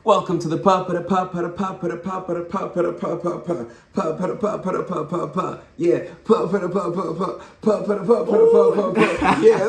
Welcome to the papa the papa the papa the papa the papa the papa papa the papa the papa papa yeah papa the papa papa the papa the papa yes.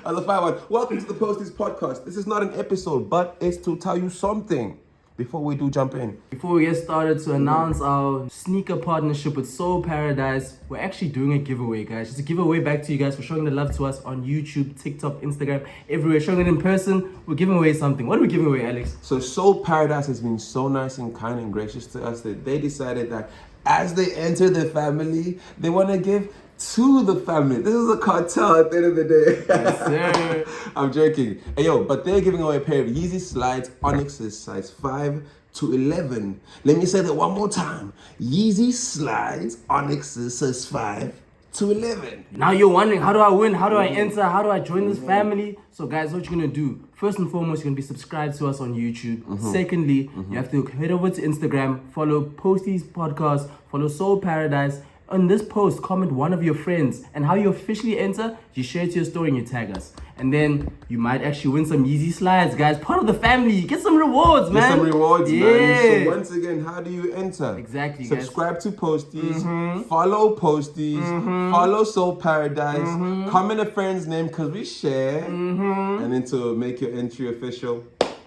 On the fire one. Welcome to the Posties podcast. This is not an episode, but it's to tell you something. Before we do jump in. Before we get started, to announce our sneaker partnership with Soul Paradise, we're actually doing a giveaway, guys. Just a giveaway back to you guys for showing the love to us on YouTube, TikTok, Instagram, everywhere. Showing it in person, we're giving away something. What are we giving away, Alex? So Soul Paradise has been so nice and kind and gracious to us that they decided that as they enter the family, they want to give to the family. This is a cartel at the end of the day. Yes, sir. I'm joking. Hey, yo, but they're giving away a pair of Yeezy Slides Onyxes size 5 to 11. Let me say that one more time. Yeezy Slides Onyxes size 5 to 11. Now you're wondering, how do I win? How do I enter? How do I join this family? So guys, what you're going to do, first and foremost, you're going to be subscribed to us on YouTube. Secondly, you have to head over to Instagram, follow Posties Podcast, follow Soul Paradise. On this post, comment one of your friends, and how you officially enter, you share it to your story and you tag us. And then you might actually win some Yeezy Slides, guys. Part of the family. Get some rewards, man. Get some rewards, yeah. man. So once again, how do you enter? Exactly, Subscribe to Posties, follow Posties, follow Soul Paradise, comment a friend's name because we share, and then to make your entry official,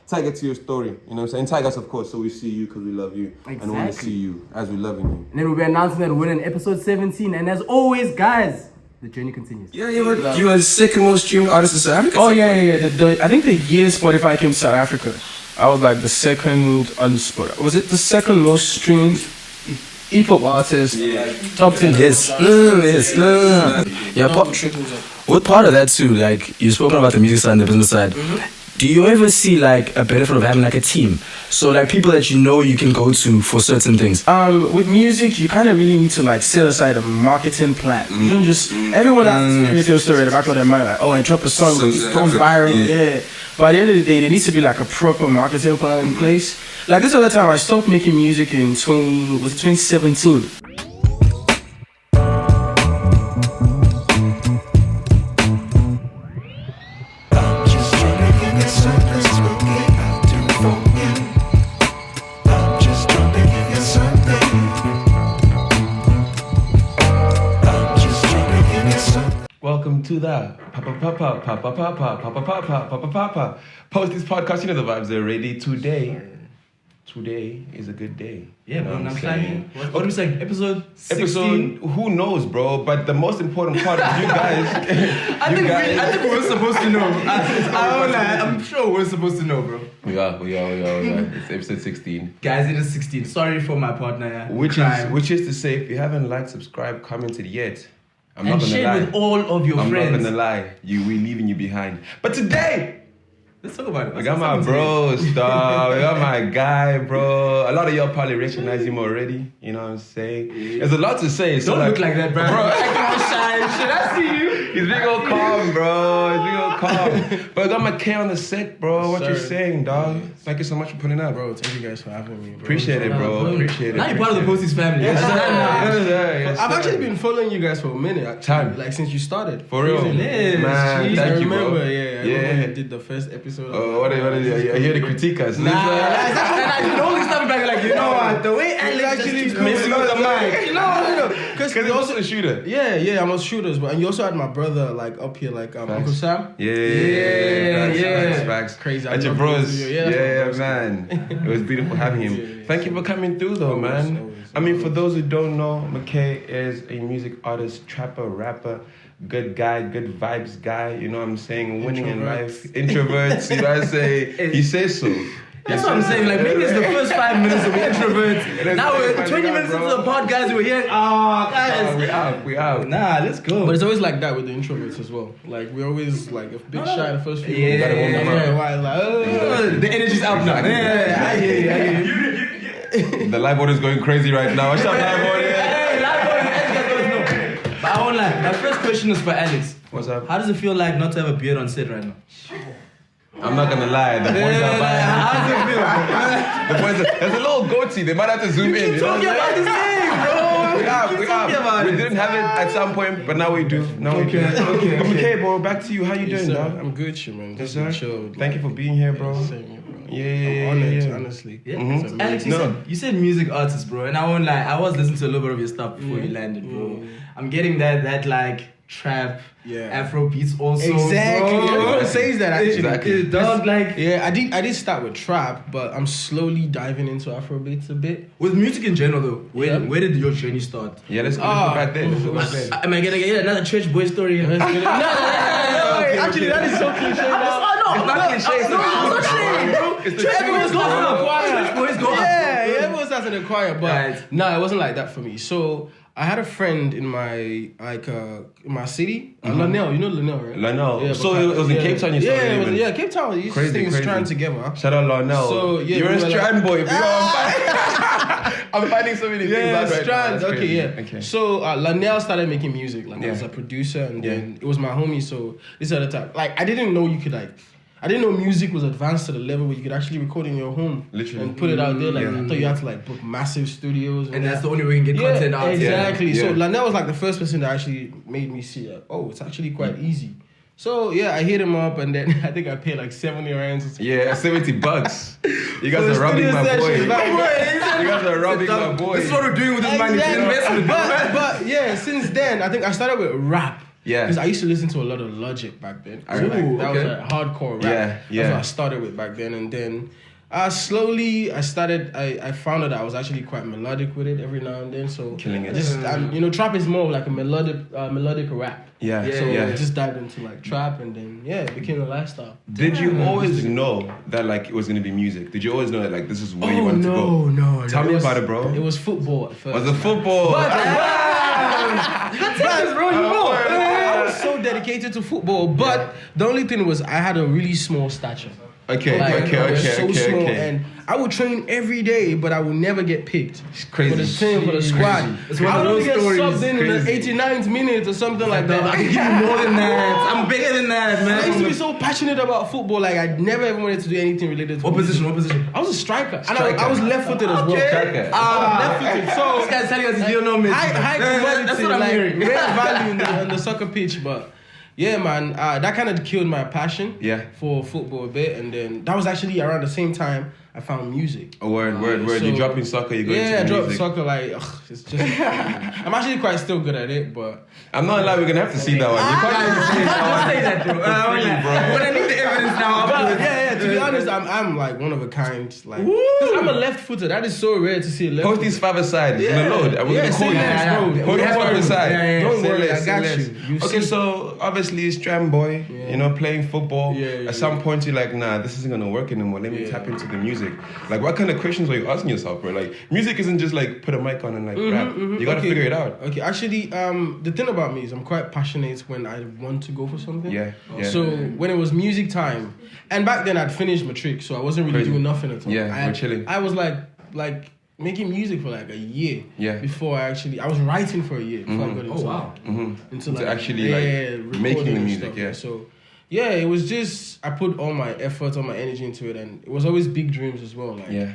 tag it to your story, you know what I'm saying? Tag us, of course, so we see you because we love you. Exactly. And want to see you as we're loving you. And then we'll be announcing that winner in episode 17. And as always, guys, the journey continues. Yeah, you were the second most streamed artist in South Africa. Oh, yeah. I think the year Spotify came to South Africa, I was like the second on Spotify. Was it the second most streamed hip-hop artist? Yeah. Top 10. Yes. Yeah, what part of that too, like, you've spoken about the music side and the business side. Do you ever see like a benefit of having like a team? So like people that you know you can go to for certain things. With music, you kind of really need to like set aside a marketing plan. You don't just, everyone has a story in the back of their mind, like, oh, I drop a song, it's going viral, yeah. But at the end of the day, there needs to be like a proper marketing plan in place. Like this other time, I stopped making music in 2017. Welcome to the Papa Posties podcast. You know the vibes already. Today is a good day. Yeah, you know bro. what I'm I'm saying? What are we saying? Episode 16? Who knows, bro? But the most important part is you guys. I think we're supposed to know. I'm sure we're supposed to know, bro. We are. It's episode 16. Guys, it is 16. Sorry for my partner. Yeah. Which is to say, if you haven't liked, subscribed, commented yet, I'm not and gonna share lie. with all of your I'm friends. not gonna lie. We're leaving you behind. But today, Let's talk about it. I got my bro stuff. I got my guy, bro. A lot of y'all probably recognize him already. You know what I'm saying? There's a lot to say. So Don't look like that, bro. Acting all shy and shit. I see you. He's big old calm, bro. He's big old calm. But I got my K on the set, bro. What you saying, dog? Thank you so much for putting up. Bro, thank you guys for having me, bro. Appreciate it, bro. Appreciate it. Now you're part of the Posties family. Yes, I've actually been following you guys for a minute, actually. Time. Like since you started. For real. Yes, Man, jeez, thank I you, bro. remember, I remember you did the first episode. What are you? I hear the critique us. You only stop back like, you know what? The way Alex just keeps messing with the mic. You know. Because he's also a shooter. Yeah, I'm a shooters, but and you also had my brother like up here, like Uncle Sam. Yeah. Facts. Crazy. At your bros. Yeah, man. It was beautiful having him. Thank you for coming through, though, man. Always. I mean, for those who don't know, Mckay is a music artist, trapper, rapper, good guy, good vibes guy. You know what I'm saying? Winning in life. Introverts. You know what I say? He says so. That's what I'm saying. Like, maybe it's the first 5 minutes of introverts. Now we're 20 minutes into the podcast. We're hearing, guys. We out. Nah, let's go. But it's always like that with the introverts as well. Like we're always like a bit shy the first few. Yeah, gotta warm them up. Like, the energy's up now. Yeah, I hear you. The live audience going crazy right now. What's up, live audience? Hey, live audience, no. But I won't lie. My first question is for Alex. What's up? How does it feel like not to have a beard on set right now? I'm not gonna lie, the boys are buying. How does it feel? The boys are, there's a little goatee, they might have to zoom in. Keep talking about this thing, bro. We have. We didn't have it at some point, but now we do. Okay. But Mckay, bro, back to you. How you doing, sir, dog? I'm good, man. Yes, Just sir. chilled. Thank you for being here, bro. Same here, bro. Yeah, I'm honored, yeah. honestly. Yeah. Mhm. So Alex, you said music artist, bro, and I won't lie, I was listening to a little bit of your stuff before you landed, bro. I'm getting that like trap, Afro beats also. Exactly. Bro. Everyone says that actually. Exactly. Dog, like Yeah, I did start with trap, but I'm slowly diving into Afrobeats a bit. with music in general though, where did your journey start? Yeah, let's go back there. Let's go back there. Am I gonna get another church boy story here? No, actually, that is so cliche now. It's not cliche. It's not cliche, bro. Everyone's going to the choir. Church boys go up. Yeah, everyone starts in the choir, but Right. no, it wasn't like that for me. So I had a friend in my in my city, Lanel. You know Lanel, right? Lanel. Yeah, So but- it was in Cape Town you started Yeah, living? Cape Town. You used to Crazy, stay in crazy. Strand together. Shout out Larnell. So, yeah, You're we a were Strand like- boy. I'm finding so many things Yeah, out right Strand. now. That's Okay, crazy. yeah. Okay. So Lanel started making music, like Yeah. as a producer, and Yeah. then it was my homie. So this other time, like I didn't know you could like. I didn't know music was advanced to the level where you could actually record in your home, Literally. and put it out there. Like Yeah. I thought you had to like book massive studios, And that's the only way you can get content out. exactly. Yeah. So Yeah. Lanel was like the first person that actually made me see, like, oh, it's actually quite easy. So yeah, I hit him up, and then I think I paid like 70 rands. Or something. Yeah, $70. You guys For the are robbing studio my boy. session, You like- guys are robbing my boy. This is what we're doing with this money. It's an investment. But yeah, since then I think I started with rap. Yeah. Because I used to listen to a lot of Logic back then. I So remember. that was like hardcore rap. Yeah, That's yeah. what I started with back then. And then slowly I found out that I was actually quite melodic with it every now and then. So Killing it. trap is more of like a melodic rap. Yeah, So yeah. I just dived into like trap, and then it became a lifestyle. Did you always know that like it was gonna be music? Did you always know that like this is where you wanted to go? no. Tell me about it, bro. It was football at first. Was it football? Bro, I was so dedicated to football, but the only thing was I had a really small stature. Okay, Like, I was so okay. small, and I would train every day, but I would never get picked crazy. for the team, for the squad. It's one I of would only those get stories. subbed in the Crazy. 89th minute or something like that. I can give you more than that. I'm bigger than that, I used to be man. so passionate about football, like I never ever wanted to do anything related to What music. position? What position? I was a striker, and Striker. I was left-footed as well. Striker. Left-footed. So This guy's telling us he's Lionel Messi. high commodity, That's what I'm like hearing. rare value on the soccer pitch, but yeah, man, that kind of killed my passion for football a bit, and then that was actually around the same time I found music. Word. So- You dropping soccer, you go Yeah, I into the dropped music. soccer, like, it's just, I'm actually quite still good at it, but I'm not lying, we're gonna have to see that one. You can't even say that Don't one. say that, bro. But I need the evidence now. to be honest, I'm like one of a kind, like, 'cause I'm a left footer, that is so rare to see a left footer. Posties 5 aside. It's Yeah. gonna load. I'm Yeah, gonna call say less, bro. you. We Posties have 5 to- aside. Don't Say worry, less, I got say less. you. You Okay, see. so obviously Strand boy, you know, playing football. Yeah, At some point you're like, nah, this isn't gonna work anymore. Let me tap into the music. Like, what kind of questions were you asking yourself, bro? Like, music isn't just like put a mic on and like rap. You gotta figure it out. Okay, actually, the thing about me is I'm quite passionate when I want to go for something. Yeah. So when it was music time, and back then I'd finished matric, so I wasn't really Crazy. doing nothing at all. Yeah, we're chilling. I was like making music for like a year. Yeah. Before I was writing for a year before I got into into To actually, like, recording making the and music, stuff. yeah. So yeah, it was just I put all my effort, all my energy into it, and it was always big dreams as well. Like, Yeah.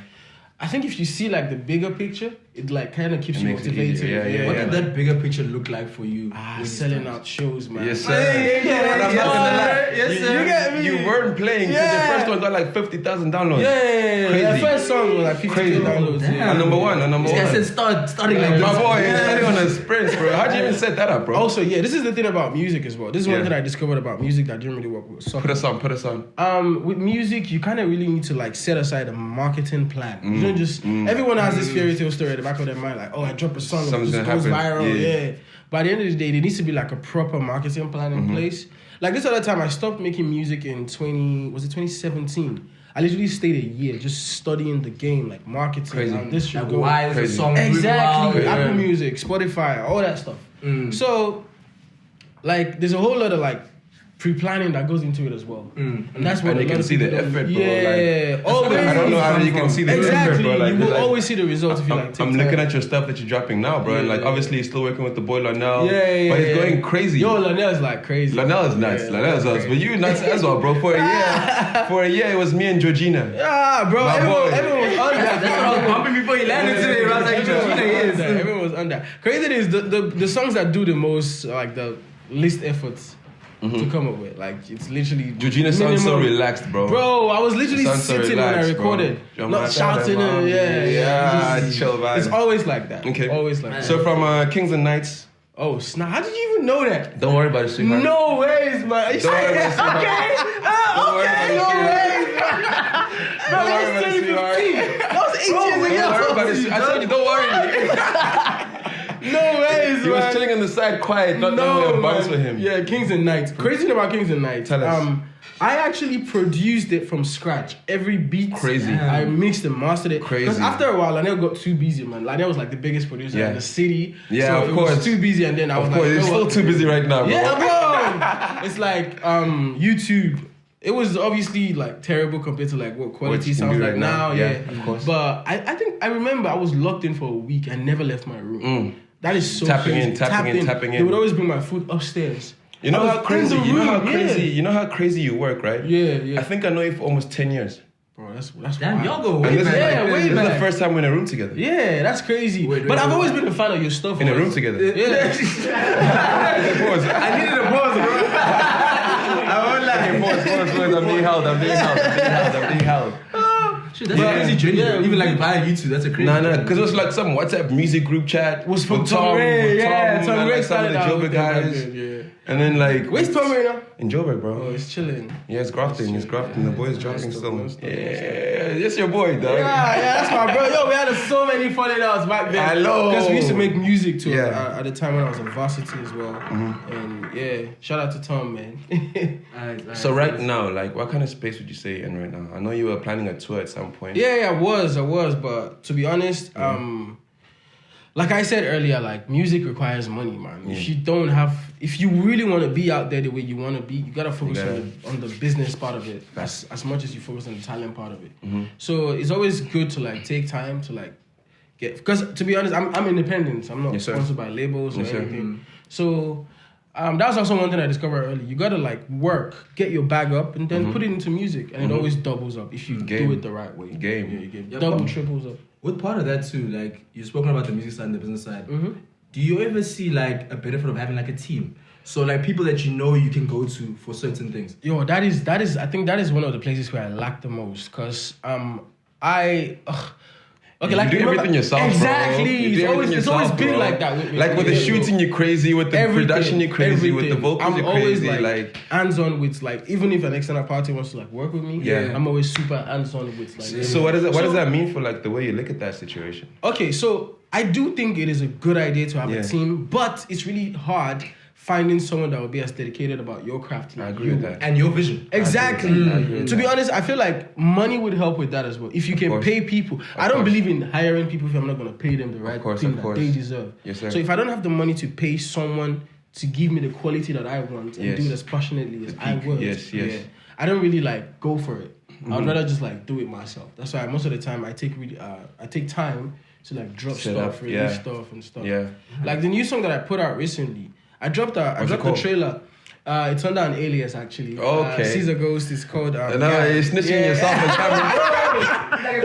I think if you see like the bigger picture, it like kind of keeps It you makes it motivated. easier. Yeah, What yeah. did that bigger picture look like for you? Selling out shows, man. Yes, sir. Hey, And I'm not gonna lie. yes, You- sir. you get me? You weren't playing. 'Cause Yeah. The first one got like 50,000 downloads. Yeah, Crazy. the first song was like 50 Crazy. downloads. Damn. Yeah. And number one. This guy said starting like My this. boy, you're starting on a sprint, bro. How'd you even set that up, bro? Also, yeah, this is the thing about music as well. This is one Yeah. thing I discovered about music that didn't really work with soccer. Put us on. With music, you kind of really need to like set aside a marketing plan. You don't just everyone has this fairy tale story at the back of their mind, like, oh, I drop a song, Something's it just gonna goes happen. viral, Yeah. yeah. But at the end of the day, there needs to be like a proper marketing plan in place. Like this other time, I stopped making music in 2017. I literally stayed a year just studying the game, like marketing, Crazy. how this should Like, go. why is the Crazy. song doing Exactly, well? Apple Music, Spotify, all that stuff. So, like, there's a whole lot of like pre-planning that goes into it as well, and that's what And a you lot can of see the people don't- effort, bro. Yeah, always. I don't know how you can see the Exactly, effort, bro. Like, you will 'cause, like, always see the results if you like. I'm take looking time. at your stuff that you're dropping now, bro. And like, Yeah. obviously, you're still working with the boy Lanel. Yeah, But it's going crazy. Yo, Lanel's like crazy. Lanel is nuts. Yeah, Lanel is us. But you nuts as well, bro. For a year, it was me and Georgina. Yeah, bro. My Everyone, boy. everyone was on that. That's what I was bumping before you landed today. I was like, Georgina is. Everyone was on that. Crazy thing is the songs that do the most, like the least efforts, to come up with. Like, it's literally Georgina sounds so relaxed, bro. Bro, I was literally Sounds so sitting when I relaxed, recorded, bro. not shouting. Yeah, chill vibe. It's always like that. Okay. Always like that. So from Kings and Knights. Oh, snap. How did you even know that? Don't worry about it, sweetheart. No ways, man. Don't worry about it, sweetheart. Okay. Don't worry about it, No sweetheart. ways, bro. Don't worry about it, sweetheart. That was 8 years Don't ago. worry about it. I told you, don't worry. No ways, He was man. chilling on the side quiet, not knowing where bounce for him. Yeah, Kings and Knights. Crazy thing about Kings and Knights. Tell us. I actually produced it from scratch. Every beat. Crazy. I mixed and mastered it. Crazy. Because after a while, I never got too busy, man. Like, that was like the biggest producer in the city. Yeah, so of it course. was too busy, and then I was Of like, course, you it's know still what? too busy right now, bro. Yeah, bro. It's like YouTube. It was obviously like terrible compared to like what quality you can sounds do like right now. now. Yeah, of course. But I think I remember I was locked in for a week and never left my room. That is so Tapping crazy. in, tapping in. They would always bring my food upstairs. You know I was how crazy, in the you know how room, crazy, yeah. you know how crazy you work, right? Yeah. I think I know you for almost 10 years. Bro, that's Damn, wild. y'all go And way this back. is Yeah, way this is the back. first time we're in a room together. Yeah, that's crazy. Wait, but I've wait. always been a fan of your stuff. In a boys. room together. Yeah. Pause. I needed a pause, bro. I won't lie. Pause. I'm being held. Shit, that's a crazy journey. Yeah. bro. Even like via YouTube, that's a crazy Nah, journey. because it was like some WhatsApp music group chat. Was for with Tom Ray. with Yeah, Tom and Ray like some of started the out Joburg with them, guys. yeah. And then like, Where's Tom right now? in Joburg, bro. Oh, he's chilling. Yeah, it's grafting. The boy's dropping still. nice stuff. Yeah, it's your boy, dog. Yeah, that's my bro. Yo, we had so many funny nights back then. I know. Because we used to make music too Yeah. at the time when I was in varsity as well. And yeah, shout out to Tom, man. Alright, So right now, like, what kind of space would you say you're in right now? I know you were planning a tour at some point. Yeah, I was, but to be honest, like I said earlier, like music requires money, man. If you really want to be out there the way you want to be, you gotta focus on the business part of it as much as you focus on the talent part of it. So it's always good to like take time to like get, because to be honest, I'm independent. I'm not Yes, sir. sponsored by labels or Yes, sir. anything. So that was also one thing I discovered early. You gotta like work, get your bag up, and then put it into music, and it always doubles up if you do it the right way. Game. Yeah, you get Yeah, double, but- triples up. With part of that too, like you've spoken about the music side and the business side. Do you ever see like a benefit of having like a team? So like people that you know you can go to for certain things. Yo, that is. I think that is one of the places where I lack the most, cause okay, like you do everything yourself, exactly. bro. You do everything It's always yourself, been bro. like that with me. Like with the Yeah, shooting, you're crazy. With the Everything, production, you're crazy. With the everything. vocals, I'm you're always crazy. like hands-on with like, even if an external party wants to like work with me, Yeah. I'm always super hands-on with like. So what does that mean for like the way you look at that situation? Okay, so I do think it is a good idea to have a team, but it's really hard finding someone that will be as dedicated about your craft. I like agree you. with that. And your vision. Exactly. I agree with To be that. honest, I feel like money would help with that as well. If you can course. pay people. I don't believe in hiring people if I'm not going to pay them the right course, thing of that course. they deserve. Yes, sir. So if I don't have the money to pay someone to give me the quality that I want and Yes. do it as passionately as The I peak. would, Yes. I don't really like go for it. I'd rather just like do it myself. That's why most of the time I take time to like drop Set stuff, up, release yeah. stuff and stuff. Yeah. Like the new song that I put out recently, I dropped What's it the called? trailer. It's under an alias actually. Okay. Caesar Ghost is called. No, you're snitching yourself on camera.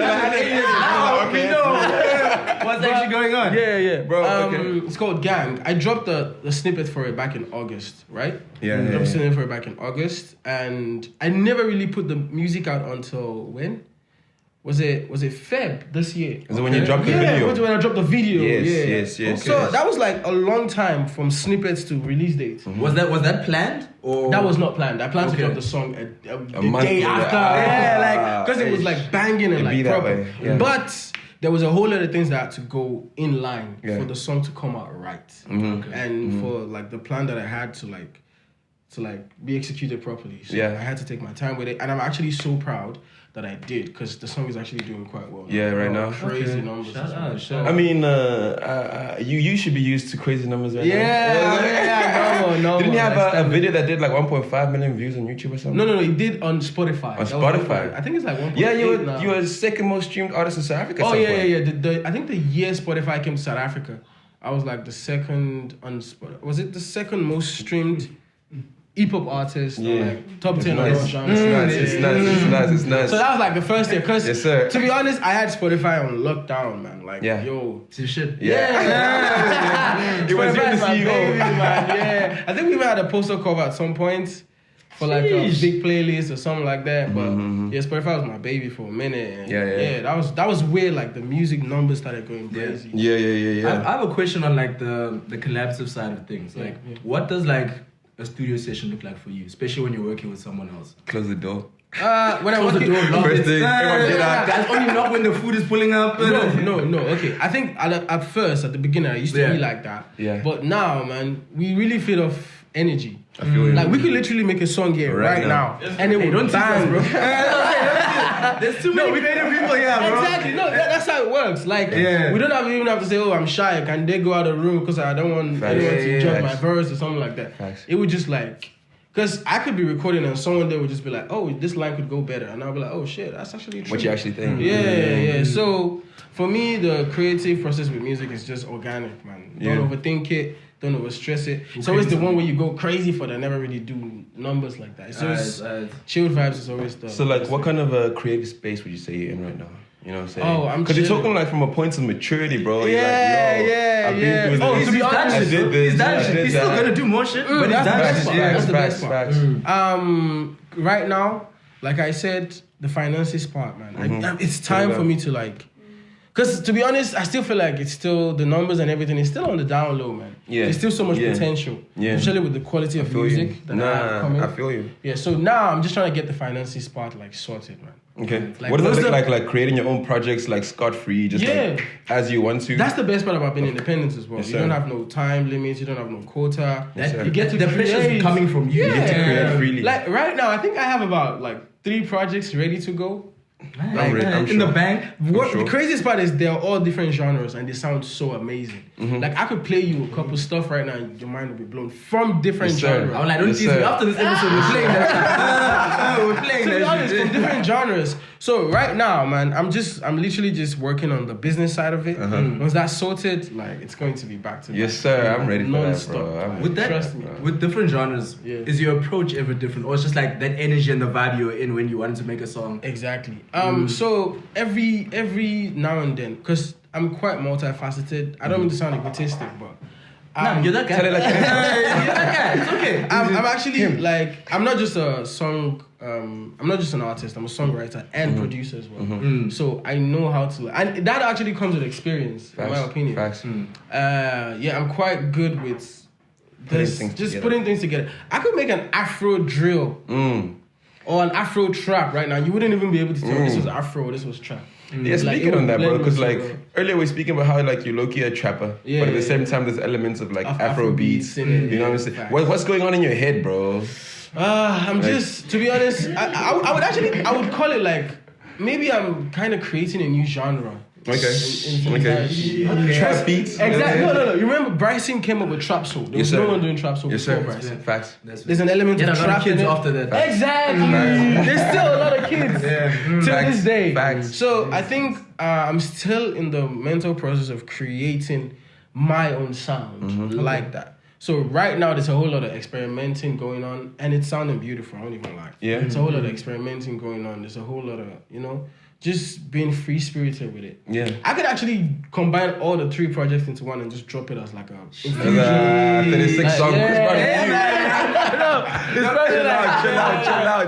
What's actually going on? Yeah. Bro, okay. It's called Gang. I dropped the snippet for it back in August, right? Yeah, I yeah, dropped the yeah. snippet for it back in August, and I never really put the music out until when? Was it Feb this year? Is it when you dropped the video? When I dropped the video. Yes, yes. So that was like a long time from snippets to release date. Was that planned or That was not planned. I planned to Okay. drop the song the month day later. after. Yeah, because it was like banging and It'd be like that proper. way, yeah. But there was a whole lot of things that had to go in line Yeah. for the song to come out right, and for like the plan that I had to be executed properly. So Yeah. I had to take my time with it, and I'm actually so proud that I did because the song is actually doing quite well. Yeah, right now. Crazy numbers. Shout as well. out, shout I mean, you should be used to crazy numbers right now. Yeah, no. Didn't you have a video that did like 1.5 million views on YouTube or something? No, he did on Spotify. On That was Spotify? I think it's like 1.8 Yeah, you now. were the second most streamed artist in South Africa. at Oh some yeah. point. I think the year Spotify came to South Africa, I was like the second on Spotify. Was it the second most streamed hip-hop artist, or like top 10 nice. of genre. It's nice. So that was like the first year, because Yes, sir. to be honest, I had Spotify on lockdown, man. Like, yo, Some shit. yeah. It was you, Spotify's the my CEO. baby, man. Yeah, I think we even had a poster cover at some point for like a big playlist or something like that. But yeah, Spotify was my baby for a minute. And yeah. That was where like the music numbers started going crazy. Yeah. I have a question on like the collaborative side of things. Like, what does like a studio session look like for you, especially when you're working with someone else? Close the door. When I Close was the door, lock First it. thing, everyone get out. Guys, only knock when the food is pulling up. No. Okay, I think at first, at the beginning, I used to be like that. Yeah. But now, man, we really feed off energy. I feel you. Like we could literally make a song here right now, and it would bang, bro. There's too many creative people here, bro. Exactly. No, that's how it works. Like, we don't even have to say, "Oh, I'm shy. Can they go out of the room because I don't want anyone to judge my verse or something like that." Facts. It would just like, because I could be recording and someone there would just be like, "Oh, this line could go better," and I'll be like, "Oh shit, that's actually true." What you actually think? Yeah. So for me, the creative process with music is just organic, man. Don't overthink it. Don't overstress it. It's always the one where you go crazy for that never really do numbers like that. It's always chilled vibes. Is always the. So like, what kind of a creative space would you say you're in right now? You know what I'm saying? Oh, I'm because you're chilling. talking like from a point of maturity, bro. You're Yeah. I've been through Oh, this. to be honest, I did this. He's done I shit. did He's still that. gonna do more shit, but he's that's done the best shit. part. Yeah, That's the best facts. part. Right now, like I said, the finances part, man. It's time for me to like, because to be honest, I still feel like it's still the numbers and everything is still on the down low, man. Yeah. There's still so much potential, especially with the quality of music that I have coming. I feel you. Yeah, so now I'm just trying to get the finances part like sorted, man. Okay. Like, what does what's that look like creating your own projects like scot-free, just like as you want to? That's the best part about being independent as well. Yes, You don't have no time limits, you don't have no quota. sir. You get to The pressure's create. coming from you. Yeah. You get to create freely. Like right now, I think I have about like 3 projects ready to go. I'm in sure. the bank. The craziest part is they're all different genres and they sound so amazing. Like I could play you a couple stuff right now, and your mind will be blown from different Yes, sir. genres. I'm like, don't Yes, tease me. sir. After this episode, we're playing that. We're playing To be that honest, shit. from different genres. So right now, man, I'm literally just working on the business side of it. Once that's sorted, like it's going to be back to Yes, sir. I'm ready for that, non-stop. bro. I'm With that, Trust me. with different genres, is your approach ever different, or it's just like that energy and the vibe you're in when you wanted to make a song? Exactly. So every now and then, because I'm quite multifaceted. I don't mean to sound egotistic, but Nah, you're that guy. Tell it like You're that guy. It's okay. I'm actually like I'm not just a song. I'm not just an artist. I'm a songwriter and producer as well. So I know how to, and that actually comes with experience, in my opinion. Facts. I'm quite good with this, things just together. putting things together. I could make an Afro drill or an Afro trap right now. You wouldn't even be able to tell this was Afro or this was trap. Yeah, Like, speaking it on would that, bro, blend because with like you, bro. earlier we were speaking about how like you're low-key a trapper, Yeah, but at the yeah, same time there's elements of like Of Afro beats. in it, You know what I'm saying? What's going on in your head, bro? I'm just, to be honest, I would call it like, maybe I'm kind of creating a new genre. Okay. Trap beats. Exactly. No. You remember Bryson came up with trap soul. There was no one doing trap soul before Bryson. Facts. There's an element Get of a lot trap of kids in it. after that. Exactly. There's still a lot of kids till Facts. this day. Facts. So I think I'm still in the mental process of creating my own sound like that. So right now there's a whole lot of experimenting going on, and it's sounding beautiful. I won't even lie. Yeah. There's a whole lot of experimenting going on. There's a whole lot of just being free spirited with it. Yeah. I could actually combine all the 3 projects into one and just drop it as like a infusion. 36 songs.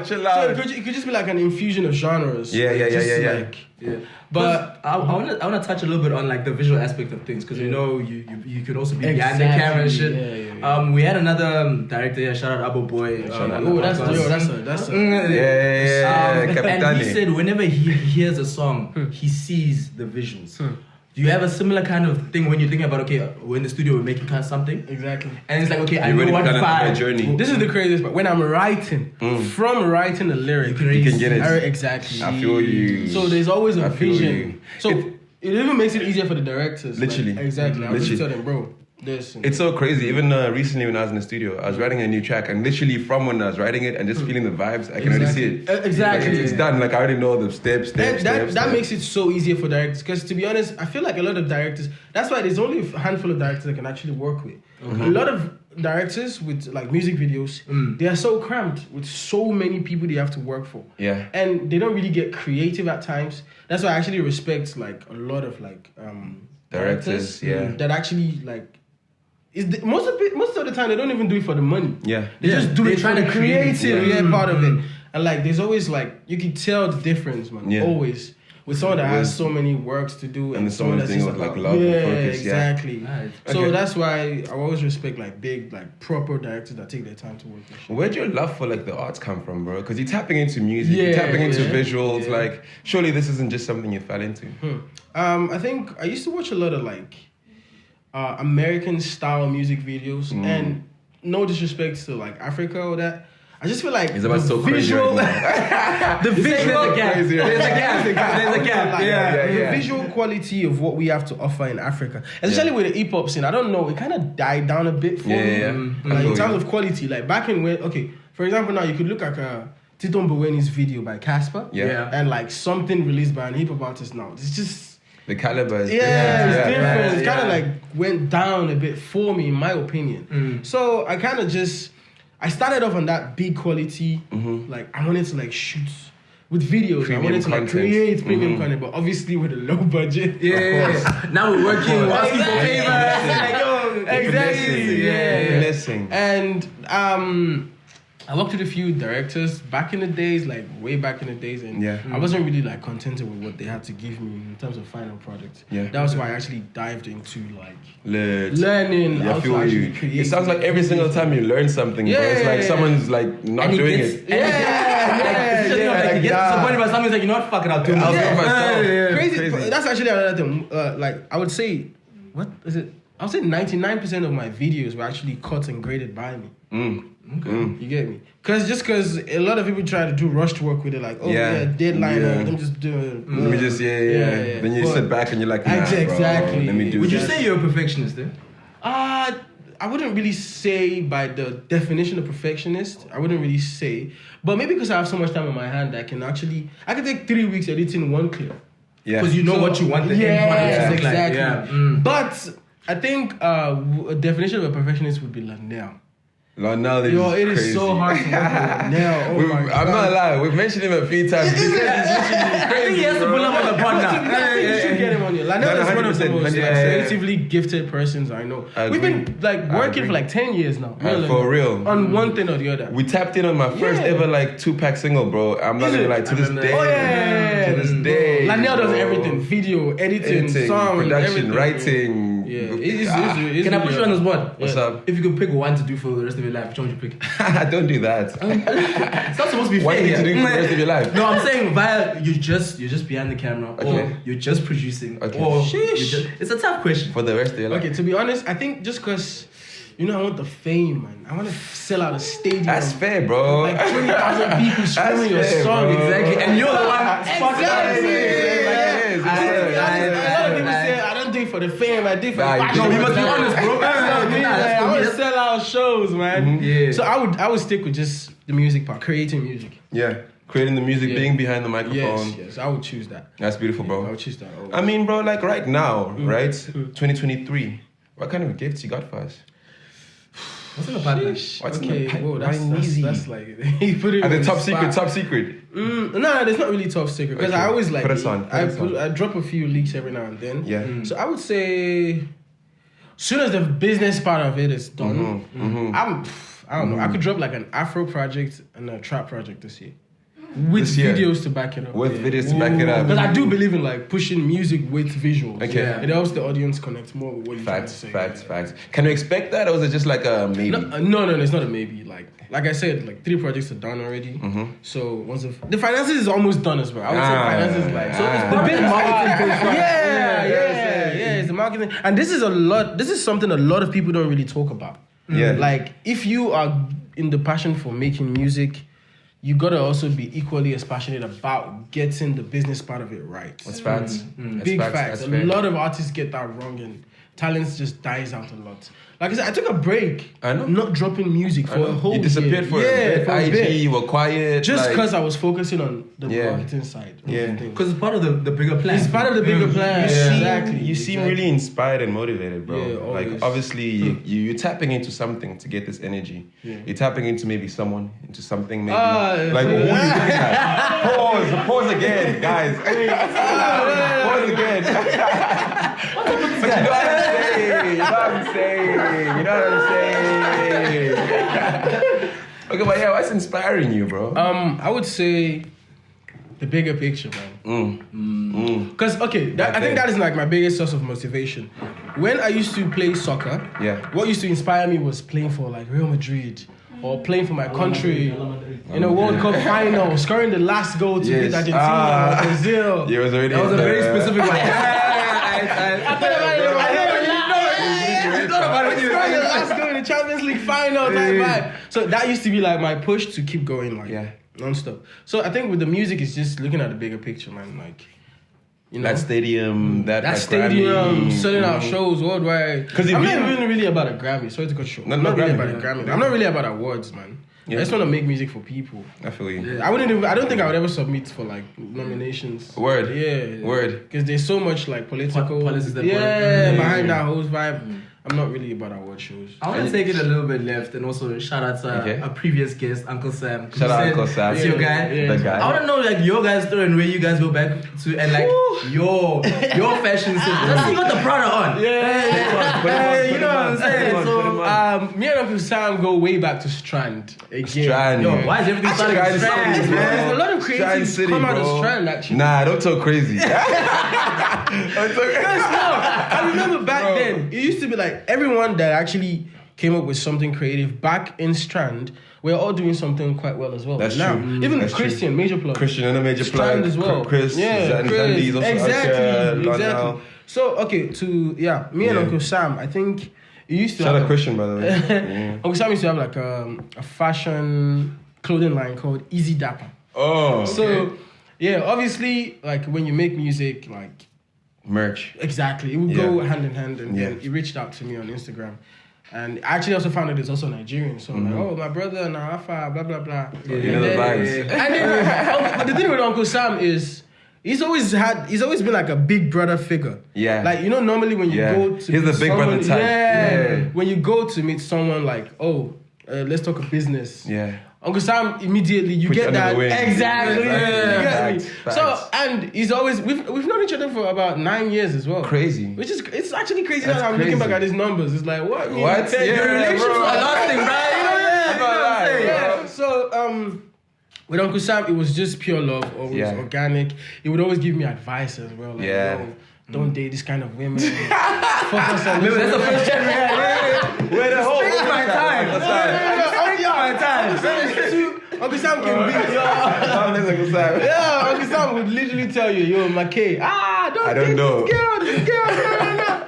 Chill So out. it could just be like an infusion of genres. Yeah. But I want to touch a little bit on like the visual aspect of things, because you know you could also be behind the camera and shit. Yeah. We had another director here, shout out Abo Boy. That's a Yeah. And he Capitani. said whenever he hears a song, he sees the visuals. Do you have a similar kind of thing when you're thinking about, okay, we're in the studio, we're making kind of something? Exactly. And it's like, okay, I You've know already what begun my vibe. journey. This is the craziest part. When I'm writing, from writing the lyric, You can get it. Exactly. I feel you. So there's always a I feel vision. you. So it even makes it easier for the directors. Literally. Like, exactly. I would Literally. just tell them, bro, this. It's so crazy. Even recently when I was in the studio, I was writing a new track, and literally from when I was writing it and just feeling the vibes, I can already see it. Exactly. Like, it's done. Like I already know the steps. That makes it so easier for directors, because to be honest, I feel like a lot of directors, that's why there's only a handful of directors I can actually work with. A lot of directors with like music videos, they are so cramped with so many people they have to work for. Yeah. And they don't really get creative at times. That's why I actually respect like a lot of like Directors, that actually like most of the time they don't even do it for the money. Yeah. They just do it trying for the to create creative part of it. And like there's always like you can tell the difference, man. Yeah. Always. With someone that has so many works to do And someone that's doing just it with, like, about- love and focus, yeah. exactly. Right. So Okay. that's why I always respect like big, like proper directors that take their time to work with shit. Where'd your love for like the arts come from, bro? Because you're tapping into music, you're Yeah, tapping into yeah, visuals. Like, surely this isn't just something you fell into. I think I used to watch a lot of like American style music videos, and no disrespect to like Africa or that. I just feel like It's about the so crazy visual, right the visual, There's a gap. Crazy, right? There's a gap. There's a gap. like, Yeah. the visual quality of what we have to offer in Africa, especially with the hip hop scene. I don't know, it kind of died down a bit for me. Yeah. I Like feel in terms you. of quality, like back in when, okay, for example, now you could look at Tito Mboweni's video by Casper, Yeah. and like something released by a hip hop artist now. It's just The caliber is it's different. right. It's kind of like went down a bit for me, in my opinion. So I kind of I started off on that big quality. Like I wanted to like shoot with videos. Premium I wanted to like content. create premium content, but obviously with a low budget. Yeah. Now we're working, asking for favors. Like, yo, Exactly. Yeah. Blessing. And I worked with a few directors back in the days, like way back in the days, and Yeah. I wasn't really like contented with what they had to give me in terms of final product. Yeah. That was why I actually dived into like Lit. learning Yeah, how I to feel actually you. create. It sounds like every single time you learn something, bro. It's like Yeah. someone's like not And he doing gets, it. It's just like he gets disappointed by something. He's like, you know what, fuck it, I'll do I'll do it. it myself. Crazy. Crazy. That's actually another thing. Like I would say, what is it? I would say 99% of my videos were actually cut and graded by me. You get me? Because a lot of people try to do rushed work with it, like, oh yeah, deadline, Yeah. let me just do it. Let me just, yeah. Then you But- sit back and you're like, nah, Exactly. bro, let me do Would you this. say you're a perfectionist then? I wouldn't really say by the definition of perfectionist. I wouldn't really say, but maybe because I have so much time on my hand, I can take 3 weeks editing one clip. Yeah. Because you know what you want the end product to look like. exactly. Yeah. But I think a definition of a perfectionist would be Lanel. Now they Yo, just it is crazy. so hard to work with Lanel. Oh my I'm God. not lying. We've mentioned him a few times. He said he's literally I crazy, think he has to bro. pull up on the pod I think you should get him on here. Lanel No, is one of the 100%, most 100%. creatively gifted persons I know. I We've agree. been like working agree. for like 10 years now. For real. On one thing or the other. We tapped in on my first Yeah. ever like 2-pack single, bro. I'm not Is gonna it? lie, to this day. Oh yeah. To this day. Lanel does bro. everything. Video, editing, song, production, everything. writing. Yeah. Can I put you on the spot? What's up? If you could pick one to do for the rest of your life, which one would you pick? Don't do that. It's not supposed to be One fair. thing to do for the here. rest of your life. No, I'm saying you're just behind the camera, Okay. or you're just producing, Okay. or Sheesh. it's a tough question. For the rest of your life. Okay, to be honest, I think just because, I want the fame, man. I want to sell out a stadium. That's fair, bro. Like 20,000 people streaming your fair, song. bro. Exactly, and you're the one. Exactly. Like it is. A lot of people say, I don't do it for the fame, I do it for the Nah, you passion. do. No, we must be honest, bro. I want to sell out shows, man. Yeah. So I would stick with just the music part, creating music. Yeah. Creating the music, Yeah. being behind the microphone. Yes, I would choose that. That's beautiful, I bro. would choose that. I mean, bro, like right now, right? 2023. What kind of gifts you got for us? What's in the pipeline? What's in Okay, the pipe? whoa, Why easy? that's like you put it At the on top spot. secret. No, there's not really top secret because Okay. I always like Put us on, put us on. I drop a few leaks every now and then. Yeah. So I would say, soon as the business part of it is done, I don't know. I could drop like an Afro project and a trap project this year. With This year? videos to back it up. With videos to back it up. Because I do believe in like pushing music with visuals. Okay. Yeah. It helps the audience connect more with what you're trying to say. Facts. Can you expect that, or is it just like a maybe? No, it's not a maybe. Like I said, like 3 projects are done already. So once the finances is almost done as well. I would say finances is like the big marketing push. Yeah. It's the marketing, and this is something a lot of people don't really talk about. Yeah. Like if you are in the passion for making music, you gotta also be equally as passionate about getting the business part of it right. That's facts. Big That's facts. That's A fair. lot of artists get that wrong, and talent just dies out a lot. Like I said, I took a break. I know. Not dropping music for a whole You disappeared for a bit. IG, you were quiet. Just because I was focusing on the marketing side. Yeah. Because it's part of the bigger plan. It's part of the bigger plan. Exactly. You seem really inspired and motivated, bro. Yeah, always. Like, obviously, you're tapping into something to get this energy. Yeah. You're tapping into maybe someone, into something maybe. Like, who are you looking at? Pause again, guys. Pause again. But you know what I'm saying. You know what I'm saying. Okay, but yeah, what's inspiring you, bro? I would say the bigger picture, man. Because I think that is like my biggest source of motivation. When I used to play soccer, what used to inspire me was playing for like Real Madrid or playing for my country in a World Cup final, scoring the last goal to beat Argentina or Brazil. Yeah, it was already. That was a very specific one. Last goal in the Champions League final type vibe. So that used to be like my push to keep going, like non-stop. So I think with the music, it's just looking at the bigger picture, man. Like, you know, that stadium, that stadium, selling out shows worldwide. Because I'm not even really about a Grammy. Sorry to cut short. I'm not really about a Grammy. I'm not really about awards, man. I just want to make music for people. I feel you. I don't think I would ever submit for like nominations. Word. Because there's so much like political. Policies that behind that whole vibe. I'm not really about award shows. I want to take it a little bit left and also shout out to a previous guest, Uncle Sam. Shout out Uncle Sam. It's your guy. The guy. I want to know like your guys' story and where you guys go back to and like your fashion sense. Let's see what the Prada on. You know what I'm saying? So me and Uncle Sam go way back to Strand again. Yo, why is everything starting with Strand? There's a lot of creatives come out of Strand actually. Nah, don't talk crazy. I remember back then, it used to be like everyone that actually came up with something creative back in Strand, we're all doing something quite well as well. That's now, true. Even That's Christian, true. Major Plug. Christian and a Major Strand Plug. as well. Chris. Chris. Also Exactly. So, okay, me and Uncle Sam, I think it used to Shout out Christian, by the way. Uncle Sam used to have like a fashion clothing line called Easy Dapper. Oh, okay. So, obviously, like when you make music, like merch. Exactly. It would go hand in hand. And then he reached out to me on Instagram. And I actually also found that it's also Nigerian. So I'm like, oh, my brother, Nahafa, blah, blah, blah. You know the vibes. And then, the thing with Uncle Sam is, he's always been like a big brother figure. Yeah. Like, you know, normally when you go to he's the big brother type. Yeah. When you go to meet someone like, let's talk a business. Yeah. Uncle Sam, immediately you get that. Exactly. You get me. So, and he's always, we've known each other for about 9 years as well. Crazy. Which is, it's actually crazy now I'm looking back at his numbers. It's like, what? What? Your relationships are lasting, right? Yeah. So, with Uncle Sam, it was just pure love, always organic. He would always give me advice as well. Like, don't date this kind of women. Focus on this. That's the first generation. Where the whole my time. Uncle Sam can be Uncle Sam would literally tell you, yo, Mckay, don't know. This girl. No.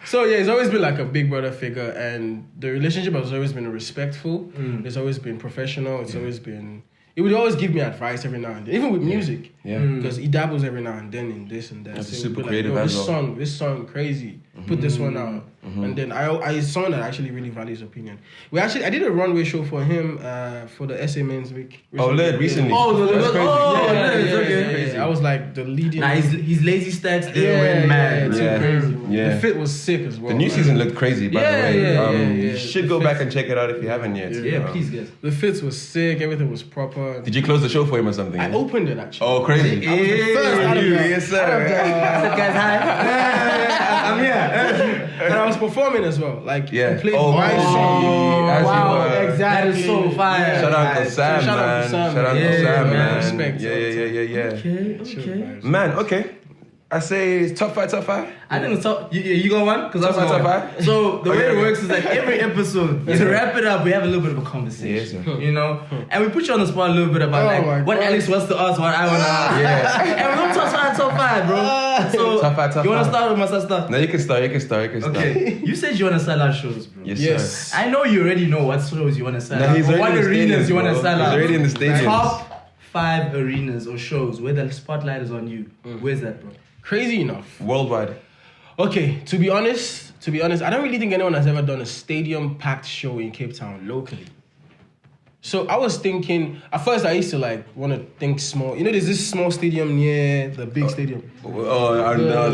So it's always been like a big brother figure, and the relationship has always been respectful. It's always been professional. It's always been. He would always give me advice every now and then, even with music. Because he dabbles every now and then in this and that. That's so super like, creative as well. This song crazy. Put this one out. And then I saw that actually really values opinion. I did a runway show for him for the SA Men's Week. Recently. I was like the leading. Nah, his lazy stats they went mad. Crazy. The fit was sick as well. The new season looked crazy, by the way. You should go back and check it out if you haven't yet. Yeah, please, guys. The fits was sick. Everything was proper. Did you close the show for him or something? I opened it actually. Oh, crazy. I was the first out of the, yes, sir. What's up, guys? Hi. I'm here. And I was performing as well. Like, played my song. Wow, exactly. That is so fire. Shout out to Sam, Shout out to Sam, man. Respect. Yeah. Okay. Man, okay. I say top five. I think the top. You got one? Because Top five. So the way it works is like every episode, to wrap it up, we have a little bit of a conversation. Yes, you know, and we put you on the spot a little bit about what Alex wants to ask, what I want to ask. And we're gonna top five, bro. So top five. You want to start with my sister? No, you can start. Okay. You said you want to sell out shows, bro. Yes. I know you already know what shows you want to sell out. He's What arenas you want to sell out? He's already in the stadiums. Top 5 arenas or shows where the spotlight is on you. Where's that, bro? Crazy enough. Worldwide. Okay, to be honest, to be honest, I don't really think anyone has ever done a stadium-packed show in Cape Town locally. So I was thinking, at first I used to want to think small. You know, there's this small stadium near the big stadium. The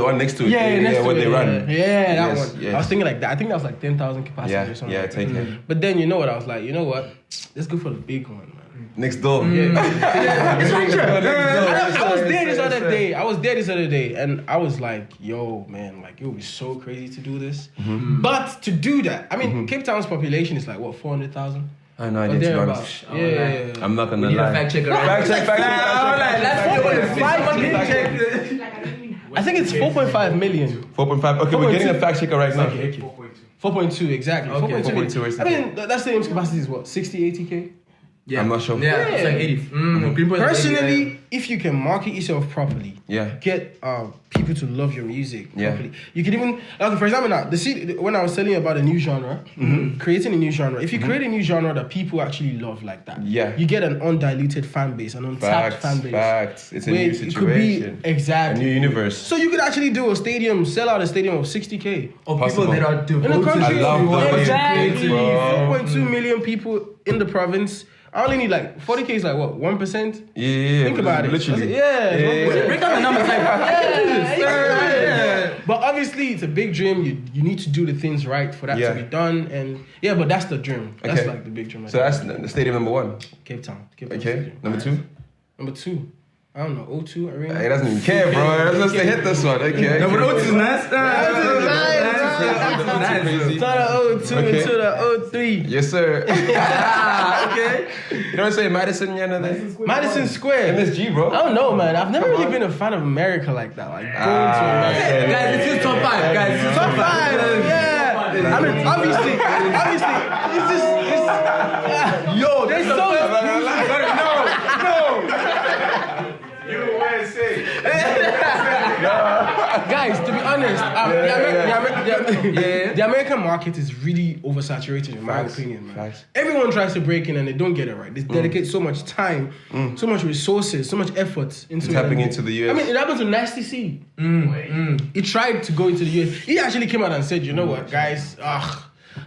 one next to it. Next to where it, they run. Yeah, that Yes, one. yes. I was thinking like that. I think that was like 10,000 capacity or something. Yeah, take it. But then you know what? I was like, you know what? Let's go for the big one, man. Next door. I was there this other day. And I was like, yo, man, like it would be so crazy to do this. But to do that, I mean, Cape Town's population is like what, 400,000? I know, I need to be honest. Yeah. I'm not gonna We need lie. a fact checker. Fact check. I think it's 4.5 million. 4.5. Okay, we're getting a fact checker right now. 4.2 exactly. Okay. 4.2. I mean, that stadium's capacity is what, 60, 80K? Yeah. I'm not sure. Yeah, it's like 80. Greenpoint is 80, Personally, if you can market yourself properly, get people to love your music properly. You can even, like for example, now when I was telling you about a new genre, creating a new genre. If you create a new genre that people actually love like that, you get an undiluted fan base, an untapped fan base. Facts. It's a new situation. It could be exactly a new universe. So you could actually do a stadium, sell out a stadium of 60K. Or people that are devoted in the country. I love that. Exactly. Bro. 4.2 million people in the province. I only need like 40K is like what, 1%? Yeah. Think about it. Literally. Break down the numbers like But obviously it's a big dream. You need to do the things right for that to be done. And but that's the dream. That's like the big dream. So that's the stadium number 1. Cape Town. Okay. Number 2. Number 2. I don't know, O2 Arena. He doesn't even care, bro. Let's just hit this one. Okay. Number 2 is nice. Turn the O2 into the O3. Yes, sir. Okay. You know what I'm saying? Madison, Madison Square. MSG, bro. I don't know, man. I've never really been a fan of America like that. Like going to America. Guys, this is top 5. Top 5. Yeah. I mean, obviously, it's just. Yo, there's so. Guys, to be honest, the American market is really oversaturated in my opinion, man. Facts. Everyone tries to break in and they don't get it right. They dedicate so much time, so much resources, so much effort into tapping into the US. I mean, it happened to Nasty C. He tried to go into the US. He actually came out and said, you know what, guys,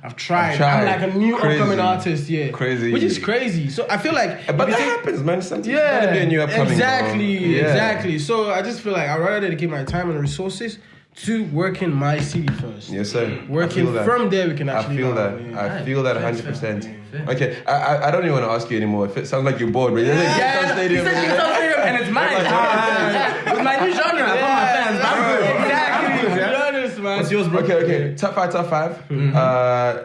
I've tried. I'm like a new upcoming artist, Crazy. Which is crazy. So I feel like, but that happens, man. Sometimes you gotta be a new upcoming. Exactly. So I just feel like I'd rather dedicate my time and resources to working my city first. Yes, sir. Working from there, we can actually. I feel that 100%. Okay, I don't even want to ask you anymore. If it sounds like you're bored, but you're like, Stadium, and it's mine. With my new genre, I my fans. What's yours, bro? Okay. Top 5.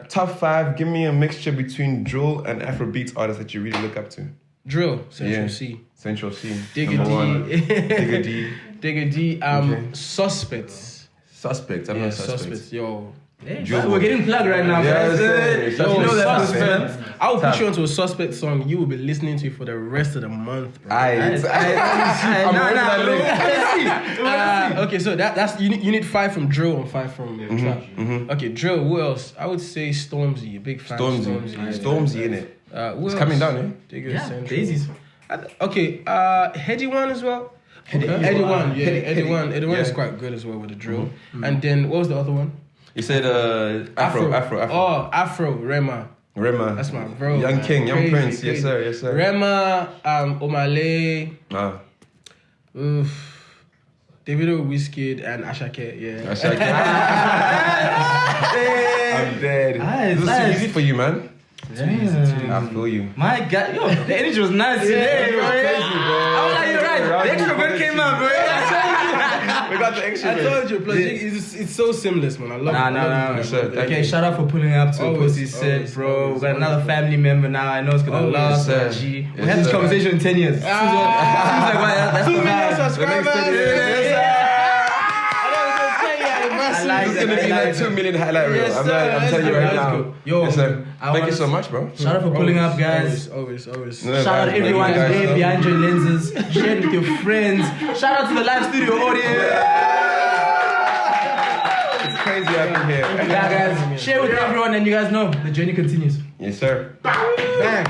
Top 5. Give me a mixture between drill and Afrobeats artists that you really look up to. Drill, Central C. Central C. Digger D. Suspects. Suspects. I don't know Suspects. Yo. We're getting plugged right now. Suspects. I will put you onto a Suspect song you will be listening to for the rest of the month, bro. Okay, so that's you need 5 from drill and 5 from trap. Okay, drill. Who else? I would say Stormzy. A big fan. Stormzy in it. It's coming down, eh? Daisies. Okay, Heady One as well. Heady One is quite good as well with the drill. And then what was the other one? You said Afro. Oh, Afro, Rema. That's my bro. Young King, Young Prince. Crazy. Yes, sir. Rema, Omale. Davido, Wizkid, and Ashake. Yeah. Ashake. I'm dead. This is too easy for you, man. I feel you. My God, yo, the energy was nice today, bro. Crazy, bro. I was like, you're right. The extra word came out, bro. We got the extra. I told you, plus it's so seamless, man. I love it. Nah. Sure, Okay, shout out for pulling up to Posties set, bro. We got another family member now. I know it's gonna last. G. We had this conversation in 10 years. Seems like 2 million subscribers. It's gonna be like 2 million highlight reel. I'm telling you right now. Yo, yes, sir. Thank you so much, bro. Shout out for pulling up, guys. Always. Shout out everyone there behind your lenses. Share it with your friends. Shout out to the live studio audience. It's crazy up in here. Yeah, guys. Share with everyone, and you guys know the journey continues. Yes, sir. Bang.